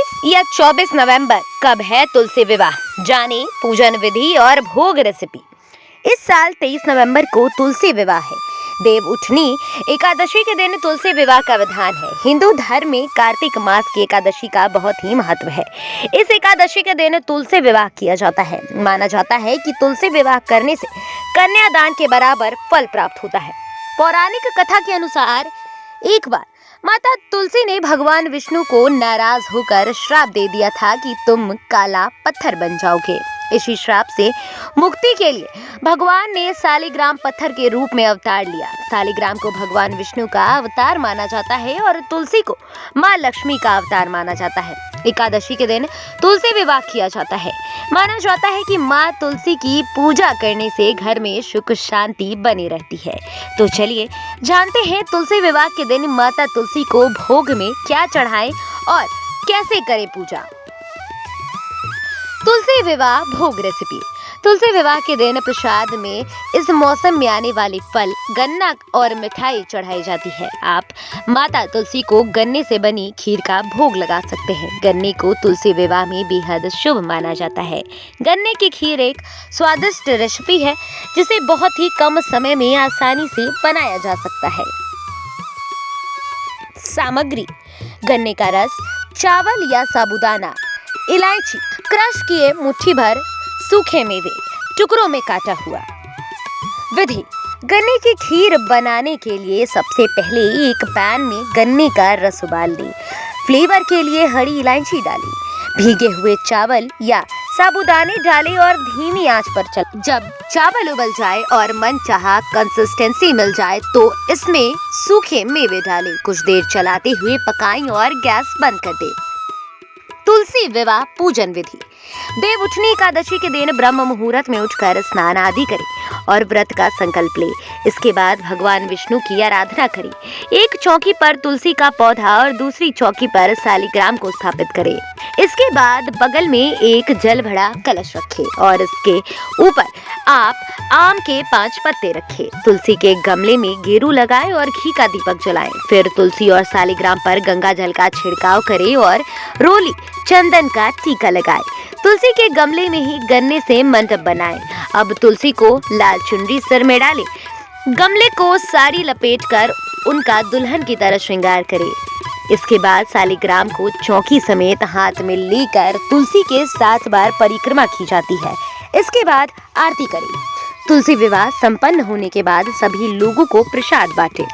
23 या 24 नवंबर कब है तुलसी विवाह, जाने पूजन विधि और भोग रेसिपी। इस साल 23 नवंबर को तुलसी विवाह है। देव उठनी एकादशी के दिन तुलसी विवाह का विधान है। हिंदू धर्म में कार्तिक मास की एकादशी का बहुत ही महत्व है। इस एकादशी के दिन तुलसी विवाह किया जाता है। माना जाता है कि तुलसी विवाह करने से कन्यादान के बराबर फल प्राप्त होता है। पौराणिक कथा के अनुसार एक बार माता तुलसी ने भगवान विष्णु को नाराज होकर श्राप दे दिया था कि तुम काला पत्थर बन जाओगे। इसी श्राप से मुक्ति के लिए भगवान ने सालिग्राम पत्थर के रूप में अवतार लिया। सालिग्राम को भगवान विष्णु का अवतार माना जाता है और तुलसी को माँ लक्ष्मी का अवतार माना जाता है। एकादशी के दिन तुलसी विवाह किया जाता है। माना जाता है कि माँ तुलसी की पूजा करने से घर में सुख शांति बनी रहती है। तो चलिए जानते हैं तुलसी विवाह के दिन माता तुलसी को भोग में क्या चढ़ाएं और कैसे करें पूजा। तुलसी विवाह भोग रेसिपी। तुलसी विवाह के दिन प्रसाद में इस मौसम में आने वाले फल, गन्ना और मिठाई चढ़ाई जाती है। आप माता तुलसी को गन्ने से बनी खीर का भोग लगा सकते हैं। गन्ने को तुलसी विवाह में बेहद शुभ माना जाता है। गन्ने की खीर एक स्वादिष्ट रेसिपी है जिसे बहुत ही कम समय में आसानी से बनाया जा सकता है। सामग्री: गन्ने का रस, चावल या साबूदाना, इलायची, क्रश किए मुट्ठी भर सूखे मेवे, टुकड़ों में काटा हुआ। विधि: गन्ने की खीर बनाने के लिए सबसे पहले एक पैन में गन्ने का रस उबाल दें। फ्लेवर के लिए हरी इलायची डालें। भीगे हुए चावल या साबूदाने डालें और धीमी आंच पर चलाएं। जब चावल उबल जाए और मनचाहा कंसिस्टेंसी मिल जाए तो इसमें सूखे मेवे डालें। कुछ देर चलाते हुए पकाएं और गैस बंद कर दें। तुलसी विवाह पूजन विधि: देव उठनी एकादशी के दिन ब्रह्म मुहूर्त में उठकर स्नान आदि करें और व्रत का संकल्प लें। इसके बाद भगवान विष्णु की आराधना करें। एक चौकी पर तुलसी का पौधा और दूसरी चौकी पर सालिग्राम को स्थापित करें। इसके बाद बगल में एक जल भरा कलश रखें और इसके ऊपर आप आम के 5 पत्ते रखें। तुलसी के गमले में गेरू लगाएं और घी का दीपक जलाएं। फिर तुलसी और सालिग्राम पर गंगा जल का छिड़काव करें और रोली चंदन का टीका लगाएं। तुलसी के गमले में ही गन्ने से मंडप बनाएं। अब तुलसी को लाल चुनरी सिर में डालें। गमले को साड़ी लपेटकर उनका दुल्हन की तरह श्रृंगार करें। इसके बाद सालिग्राम को चौकी समेत हाथ में लेकर तुलसी के 7 बार परिक्रमा की जाती है। इसके बाद आरती करें। तुलसी विवाह संपन्न होने के बाद सभी लोगों को प्रसाद बांटें।